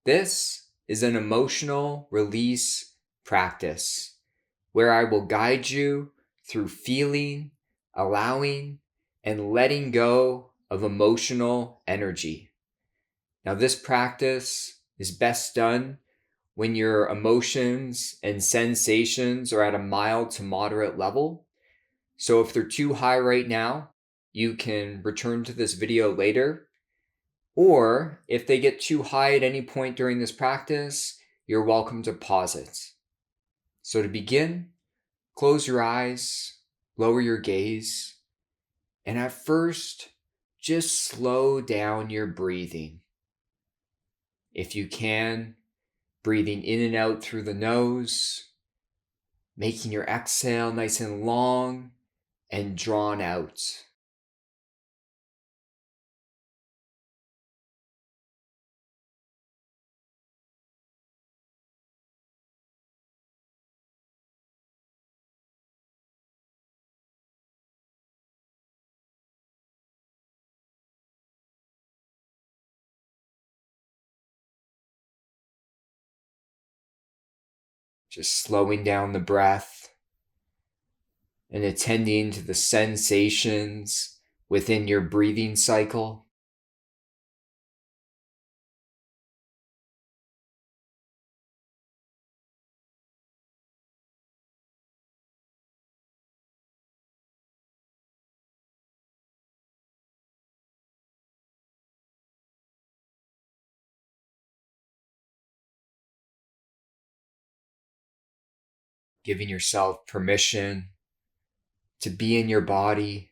This is an emotional release practice where I will guide you through feeling, allowing, and letting go of emotional energy. Now, this practice is best done when your emotions and sensations are at a mild to moderate level. So if they're too high right now, you can return to this video later. Or if they get too high at any point during this practice, you're welcome to pause it. So to begin, close your eyes, lower your gaze, and at first, just slow down your breathing. If you can, breathing in and out through the nose, making your exhale nice and long and drawn out. Just slowing down the breath and attending to the sensations within your breathing cycle. Giving yourself permission to be in your body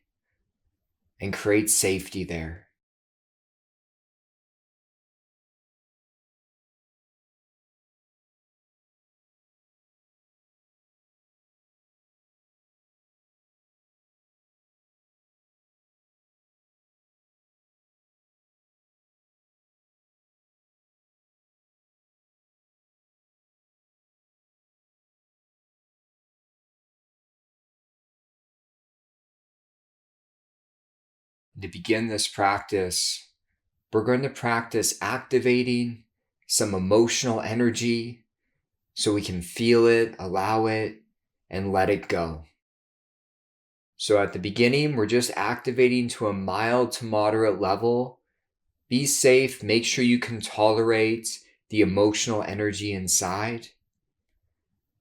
and create safety there. To begin this practice, we're going to practice activating some emotional energy so we can feel it, allow it, and let it go. So at the beginning, we're just activating to a mild to moderate level. Be safe. Make sure you can tolerate the emotional energy inside.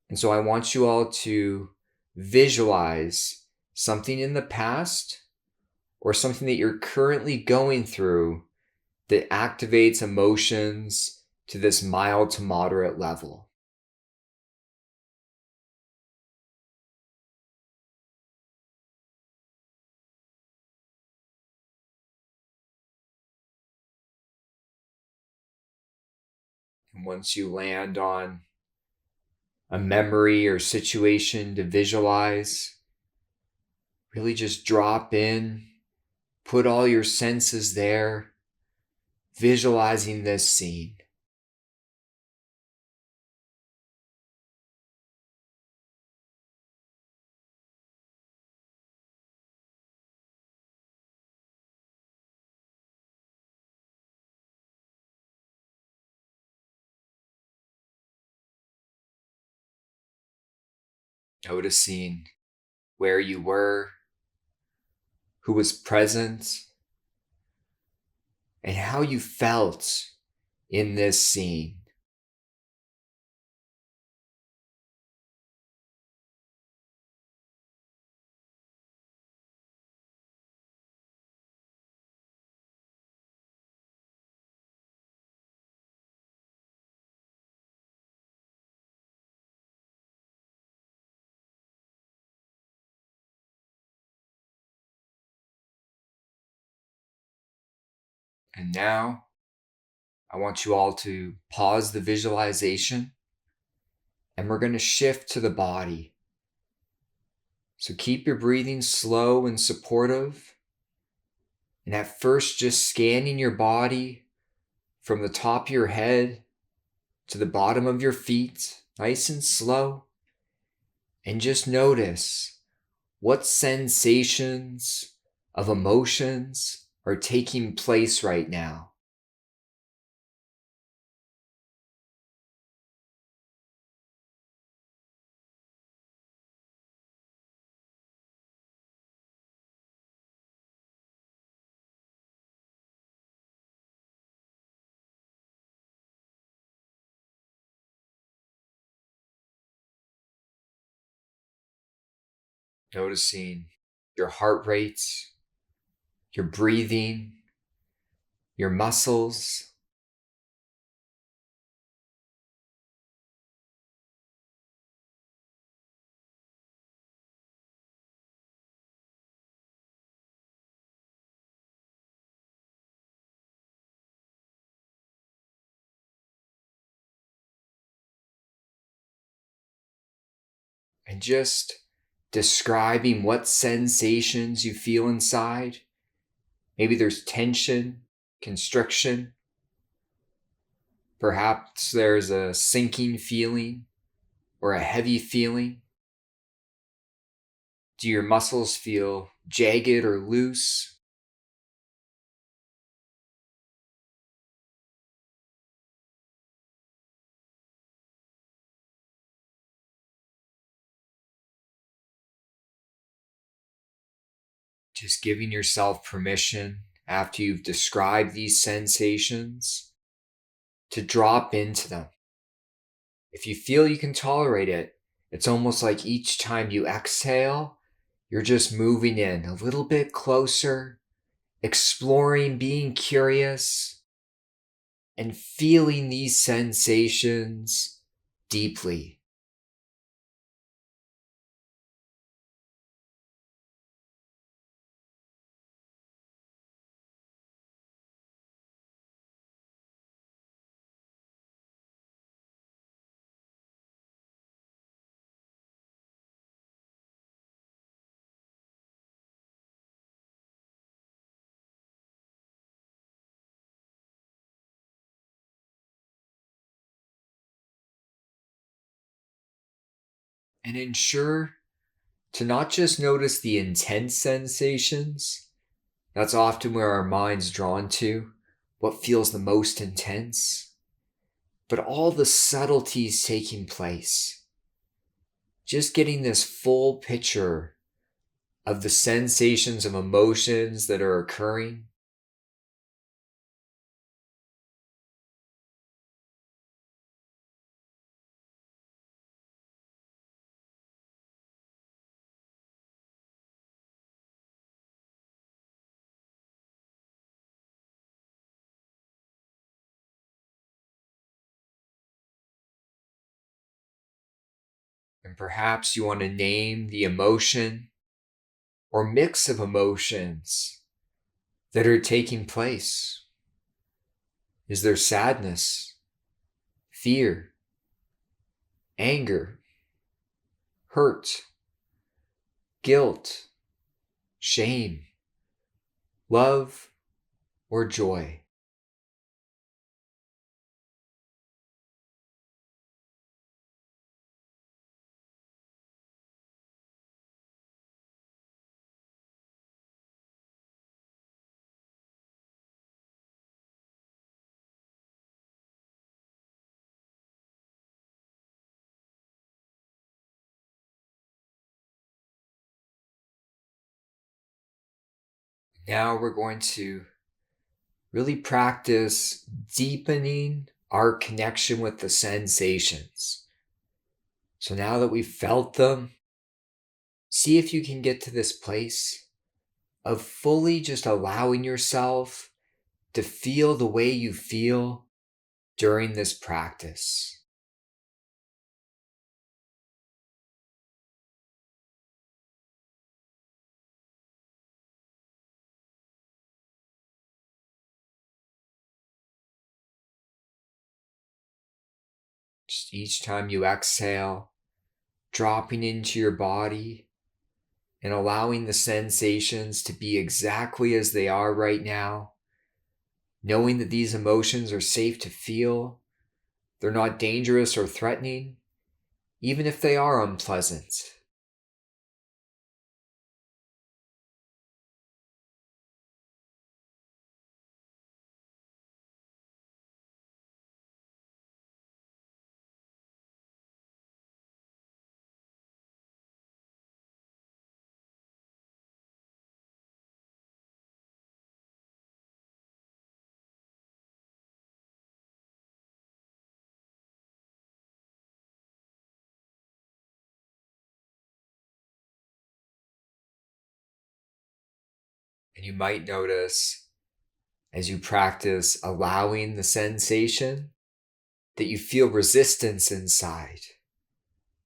And so I want you all to visualize something in the past or something that you're currently going through that activates emotions to this mild to moderate level. And once you land on a memory or situation to visualize, really just drop in, put all your senses there, visualizing this scene. Noticing where you were, who was present, and how you felt in this scene. And now I want you all to pause the visualization and we're going to shift to the body. So keep your breathing slow and supportive. And at first, just scanning your body from the top of your head to the bottom of your feet, nice and slow. And just notice what sensations of emotions are taking place right now. noticing your heart rate, your breathing, your muscles. And just describing what sensations you feel inside. Maybe there's tension, constriction. Perhaps there's a sinking feeling or a heavy feeling. Do your muscles feel jagged or loose? Just giving yourself permission after you've described these sensations to drop into them. If you feel you can tolerate it, it's almost like each time you exhale, you're just moving in a little bit closer, exploring, being curious, and feeling these sensations deeply. And ensure to not just notice the intense sensations, that's often where our mind's drawn to, what feels the most intense, but all the subtleties taking place. Just getting this full picture of the sensations of emotions that are occurring. And perhaps you want to name the emotion or mix of emotions that are taking place. Is there sadness, fear, anger, hurt, guilt, shame, love, or joy? Now we're going to really practice deepening our connection with the sensations. So now that we've felt them, see if you can get to this place of fully just allowing yourself to feel the way you feel during this practice. Just each time you exhale, dropping into your body and allowing the sensations to be exactly as they are right now, knowing that these emotions are safe to feel, they're not dangerous or threatening, even if they are unpleasant. And you might notice as you practice allowing the sensation that you feel resistance inside.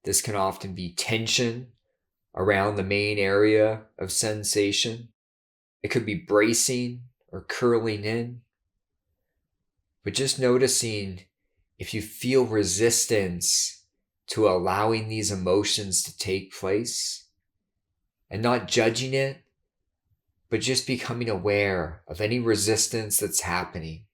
This can often be tension around the main area of sensation. It could be bracing or curling in. But just noticing if you feel resistance to allowing these emotions to take place and not judging it, but just becoming aware of any resistance that's happening.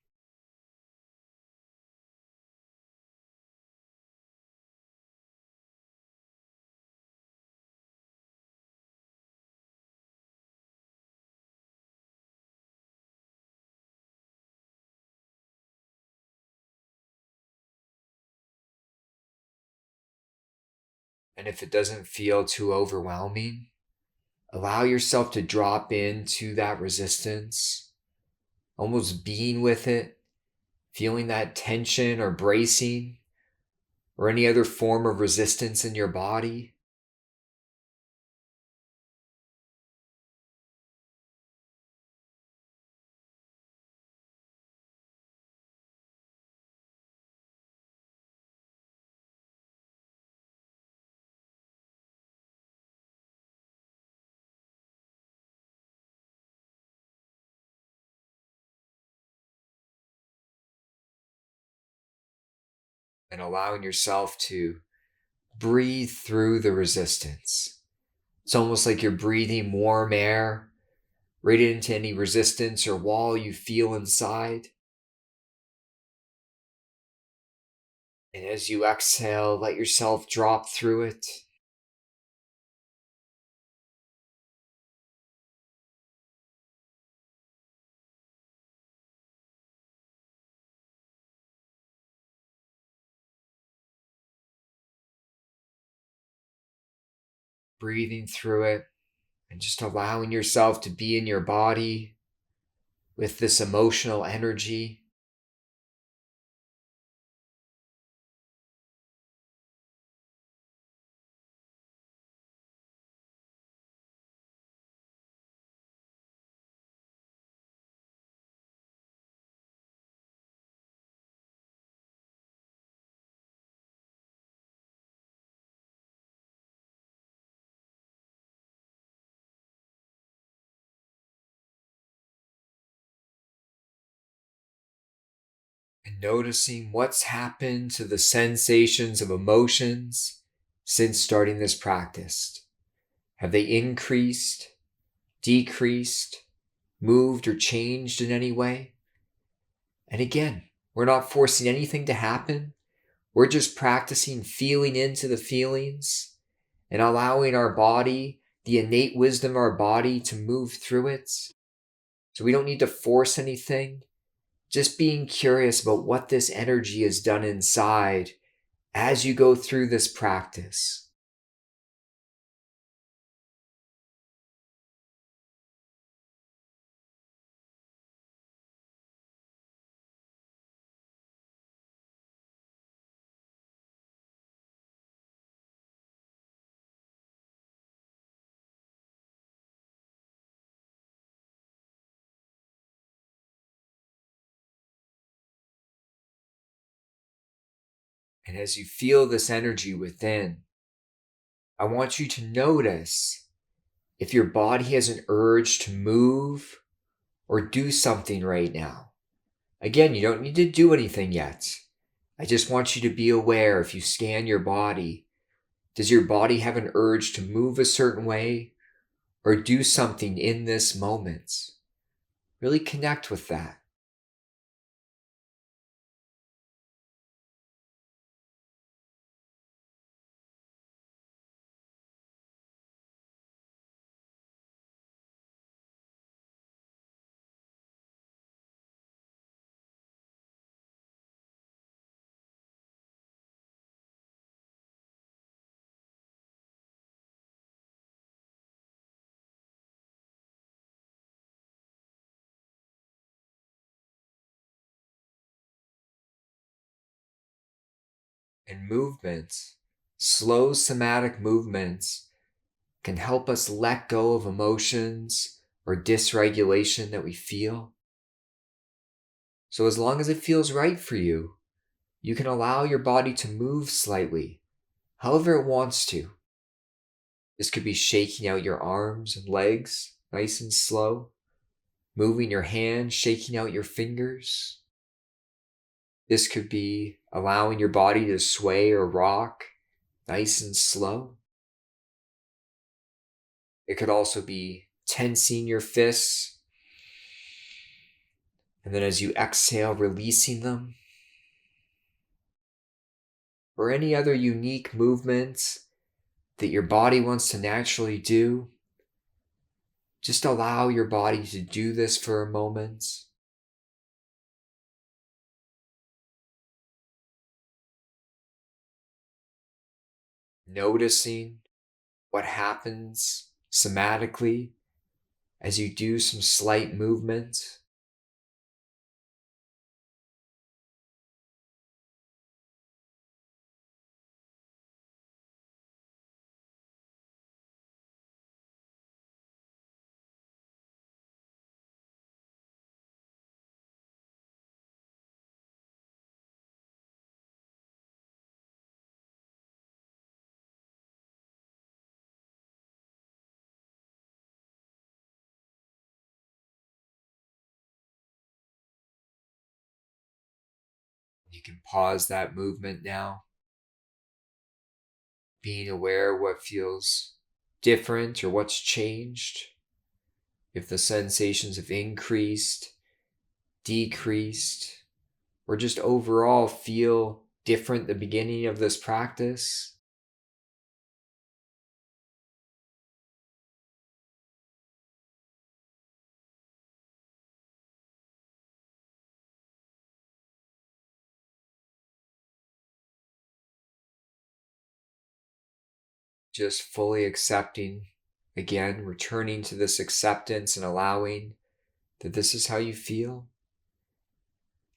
And if it doesn't feel too overwhelming, allow yourself to drop into that resistance, almost being with it, feeling that tension or bracing or any other form of resistance in your body. And allowing yourself to breathe through the resistance. It's almost like you're breathing warm air right into any resistance or wall you feel inside. And as you exhale, let yourself drop through it. Breathing through it and just allowing yourself to be in your body with this emotional energy. And noticing what's happened to the sensations of emotions since starting this practice. Have they increased, decreased, moved, or changed in any way? And again, we're not forcing anything to happen. We're just practicing feeling into the feelings and allowing our body, the innate wisdom of our body, to move through it. So we don't need to force anything. Just being curious about what this energy has done inside as you go through this practice. And as you feel this energy within, I want you to notice if your body has an urge to move or do something right now. Again, you don't need to do anything yet. I just want you to be aware if you scan your body. Does your body have an urge to move a certain way or do something in this moment? Really connect with that. And movements, slow somatic movements, can help us let go of emotions or dysregulation that we feel. So as long as it feels right for you, you can allow your body to move slightly, however it wants to. This could be shaking out your arms and legs, nice and slow, moving your hands, shaking out your fingers. This could be allowing your body to sway or rock, nice and slow. It could also be tensing your fists, and then as you exhale, releasing them. Or any other unique movements that your body wants to naturally do. Just allow your body to do this for a moment. Noticing what happens somatically as you do some slight movement. You can pause that movement now, being aware of what feels different or what's changed. If the sensations have increased, decreased, or just overall feel different at the beginning of this practice. Just fully accepting, again, returning to this acceptance and allowing that this is how you feel.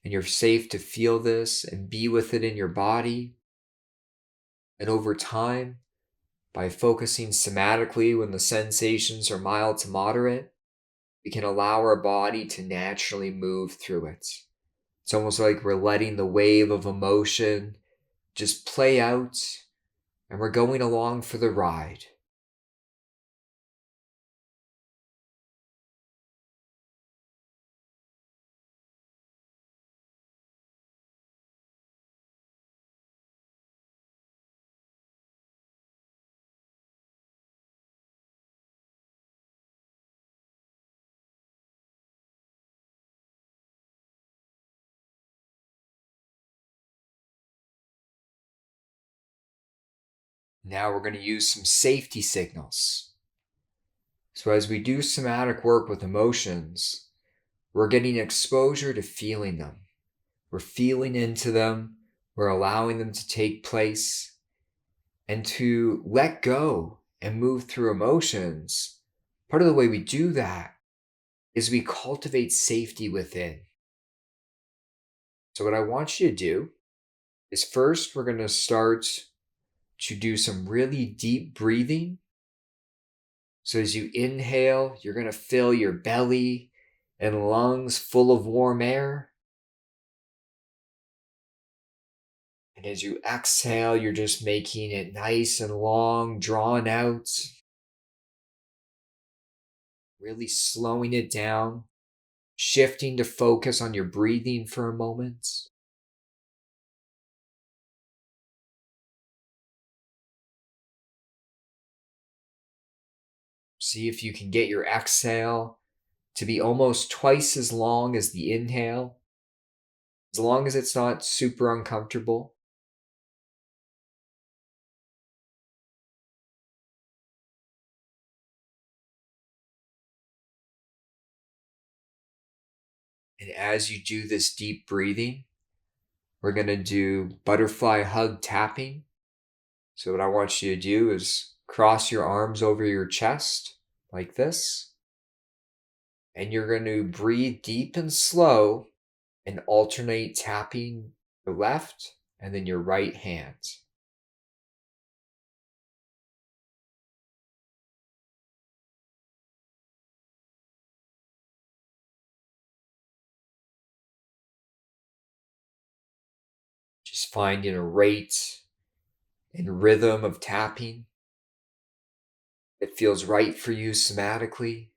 And you're safe to feel this and be with it in your body. And over time, by focusing somatically when the sensations are mild to moderate, we can allow our body to naturally move through it. It's almost like we're letting the wave of emotion just play out and we're going along for the ride. Now we're going to use some safety signals. So as we do somatic work with emotions, we're getting exposure to feeling them. We're feeling into them. We're allowing them to take place. And to let go and move through emotions, part of the way we do that is we cultivate safety within. So what I want you to do is first we're going to start to do some really deep breathing. So as you inhale, you're going to fill your belly and lungs full of warm air. And as you exhale, you're just making it nice and long, drawn out, really slowing it down, shifting to focus on your breathing for a moment. See if you can get your exhale to be almost twice as long as the inhale, as long as it's not super uncomfortable. And as you do this deep breathing, we're going to do butterfly hug tapping. So what I want you to do is cross your arms over your chest like this. And you're going to breathe deep and slow and alternate tapping your left and then your right hand. finding a rate and rhythm of tapping that feels right for you somatically.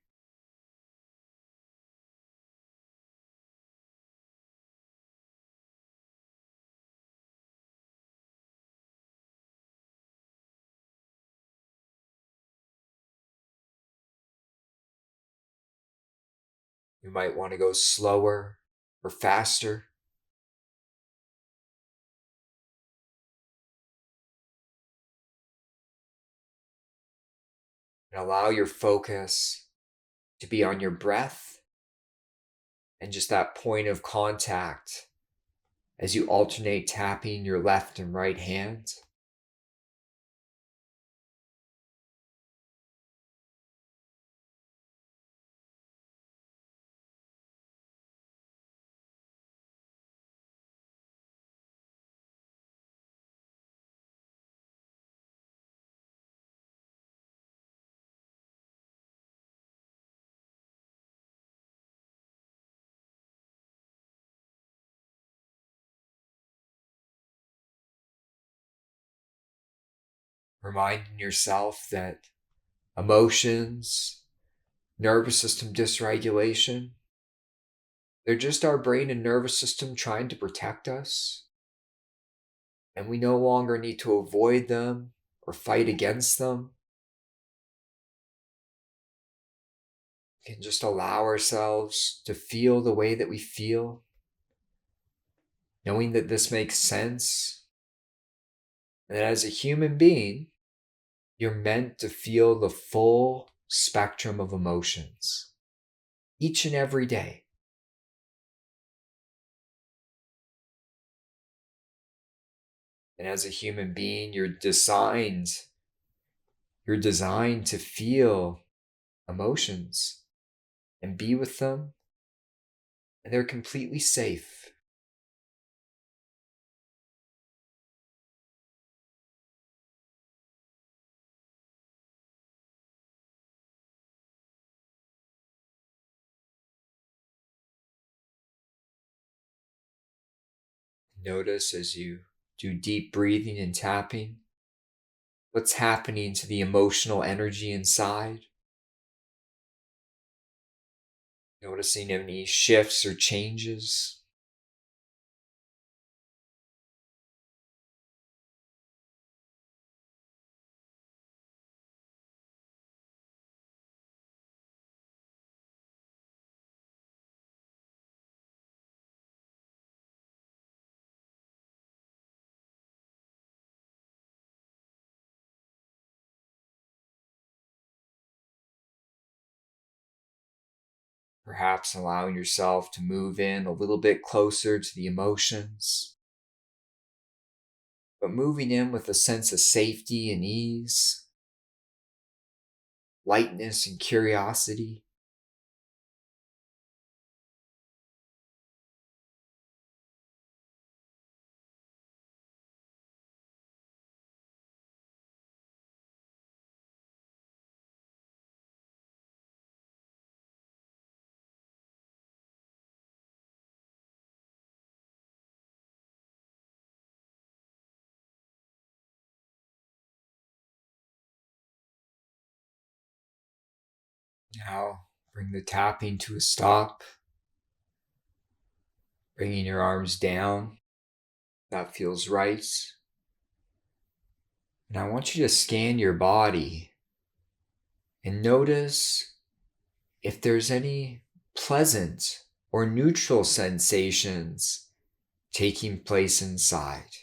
You might want to go slower or faster. And allow your focus to be on your breath and just that point of contact as you alternate tapping your left and right hand. Reminding yourself that emotions, nervous system dysregulation, they're just our brain and nervous system trying to protect us. And we no longer need to avoid them or fight against them. We can just allow ourselves to feel the way that we feel, knowing that this makes sense. And that as a human being, you're meant to feel the full spectrum of emotions each and every day. And as a human being, you're designed to feel emotions and be with them, and they're completely safe. Notice as you do deep breathing and tapping, what's happening to the emotional energy inside. Noticing any shifts or changes. Perhaps allowing yourself to move in a little bit closer to the emotions, but moving in with a sense of safety and ease, lightness and curiosity. Now, bring the tapping to a stop, bringing your arms down. That feels right. And I want you to scan your body and notice if there's any pleasant or neutral sensations taking place inside.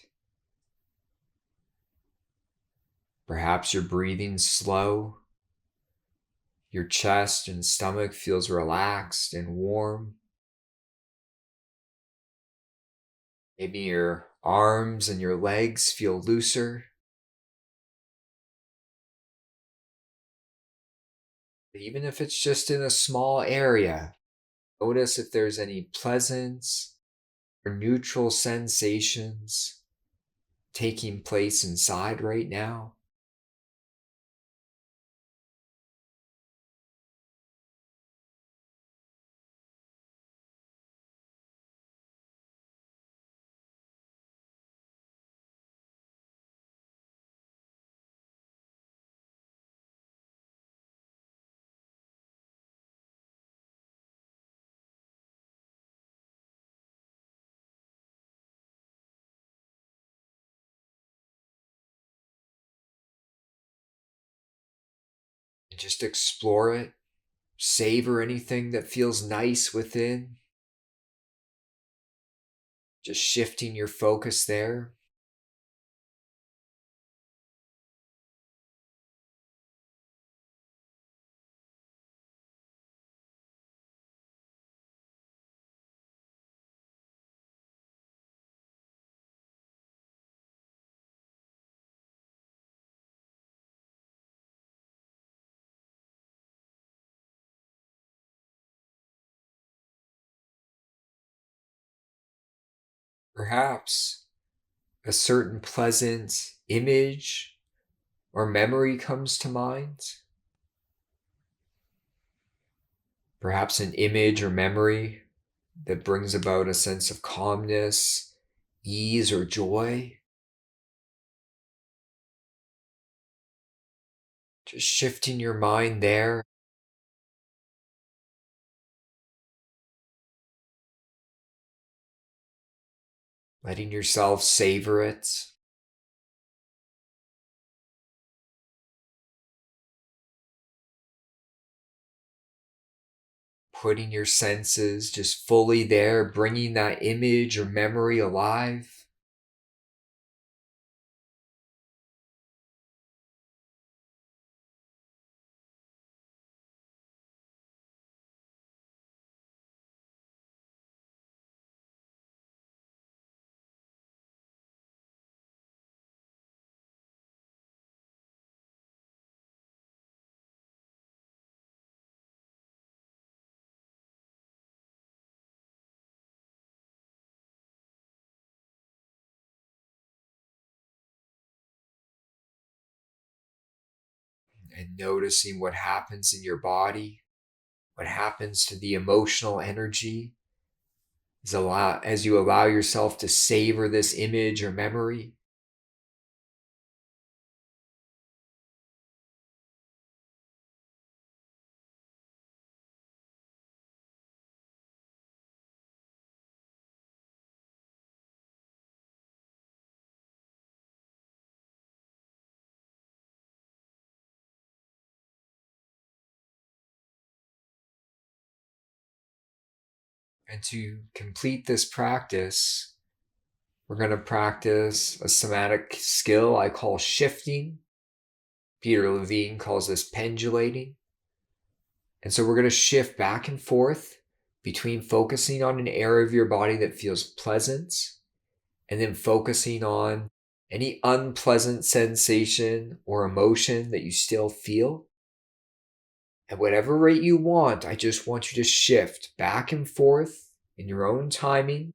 Perhaps you're breathing slow. Your chest and stomach feels relaxed and warm. Maybe your arms and your legs feel looser. Even if it's just in a small area, notice if there's any pleasant or neutral sensations taking place inside right now. and just explore it. Savor anything that feels nice within. Just shifting your focus there. Perhaps a certain pleasant image or memory comes to mind. Perhaps an image or memory that brings about a sense of calmness, ease, or joy. Just shifting your mind there. Letting yourself savor it. Putting your senses just fully there, bringing that image or memory alive. And noticing what happens in your body, what happens to the emotional energy as you allow yourself to savor this image or memory. And to complete this practice, we're going to practice a somatic skill I call shifting. Peter Levine calls this pendulating. And so we're going to shift back and forth between focusing on an area of your body that feels pleasant and then focusing on any unpleasant sensation or emotion that you still feel. At whatever rate you want, I just want you to shift back and forth in your own timing,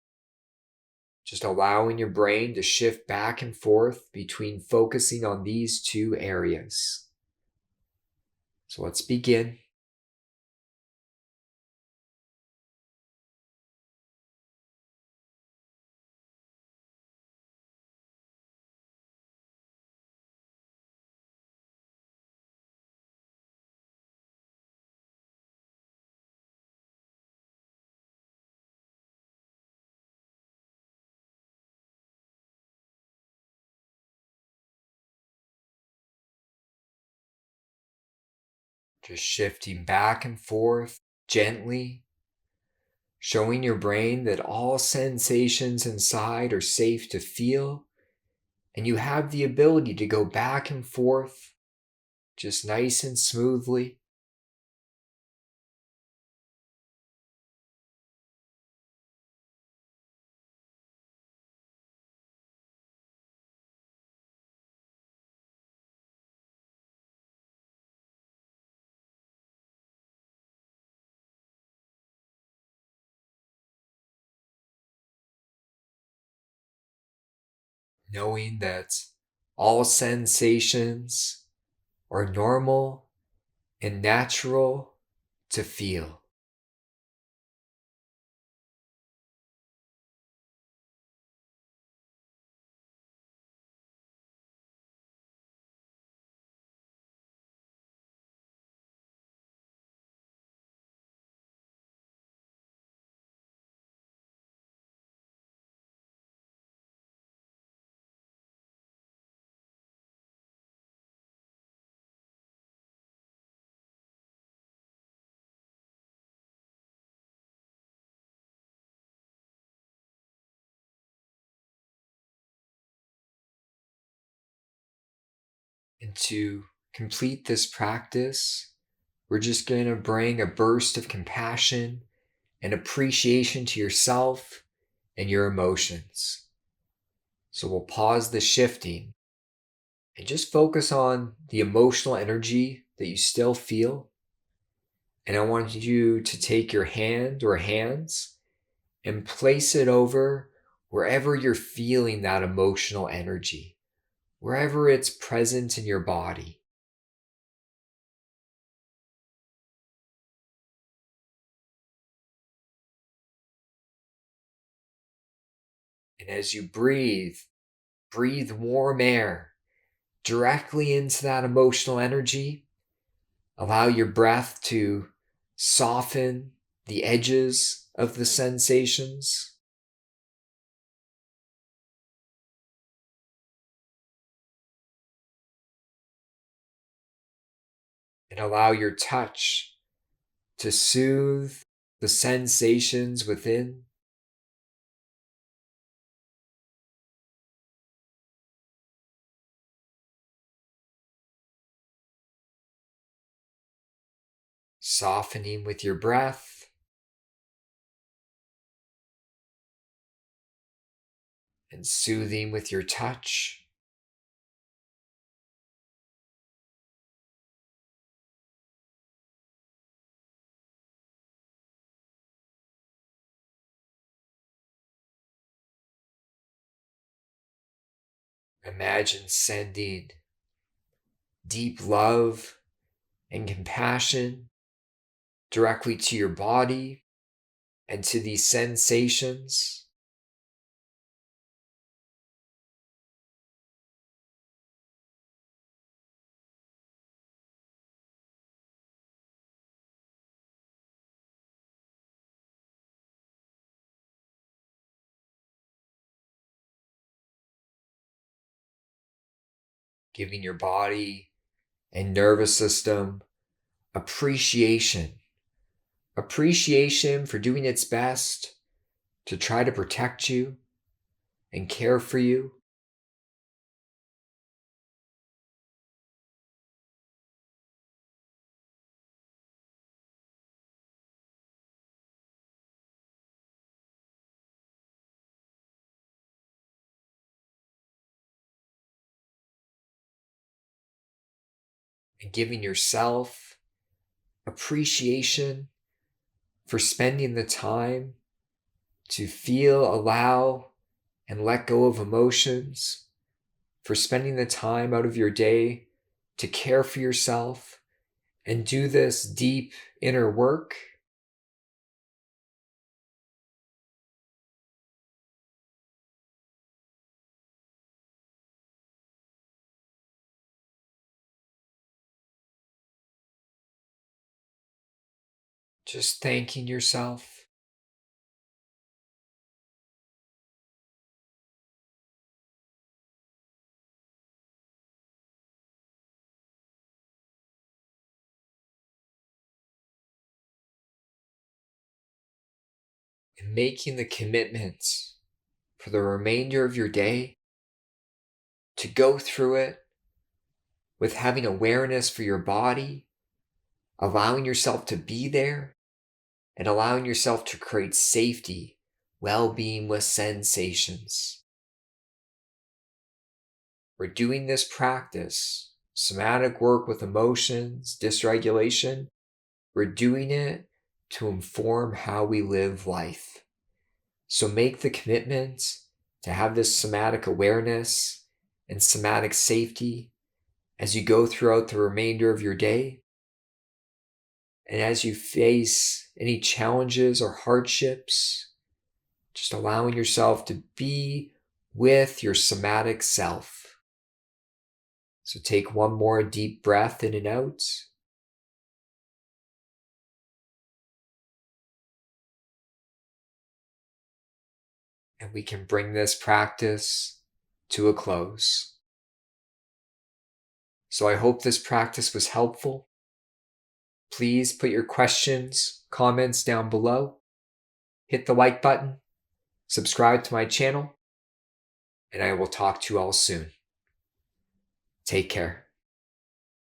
just allowing your brain to shift back and forth between focusing on these two areas. So let's begin. Just shifting back and forth gently, showing your brain that all sensations inside are safe to feel, and you have the ability to go back and forth just nice and smoothly. Knowing that all sensations are normal and natural to feel. And to complete this practice, we're just going to bring a burst of compassion and appreciation to yourself and your emotions. So we'll pause the shifting and just focus on the emotional energy that you still feel. And I want you to take your hand or hands and place it over wherever you're feeling that emotional energy, wherever it's present in your body. And as you breathe warm air directly into that emotional energy. Allow your breath to soften the edges of the sensations. And allow your touch to soothe the sensations within. Softening with your breath. And soothing with your touch. Imagine sending deep love and compassion directly to your body and to these sensations. Giving your body and nervous system appreciation. Appreciation for doing its best to try to protect you and care for you. And giving yourself appreciation for spending the time to feel, allow, and let go of emotions, for spending the time out of your day to care for yourself and do this deep inner work. Just thanking yourself. And making the commitment for the remainder of your day to go through it with having awareness for your body, allowing yourself to be there, and allowing yourself to create safety, well-being with sensations. We're doing this practice, somatic work with emotions, dysregulation. We're doing it to inform how we live life. So make the commitment to have this somatic awareness and somatic safety as you go throughout the remainder of your day. And as you face any challenges or hardships, just allowing yourself to be with your somatic self. So take one more deep breath in and out. And we can bring this practice to a close. So I hope this practice was helpful. Please put your questions, comments down below. Hit the like button, subscribe to my channel, and I will talk to you all soon. Take care.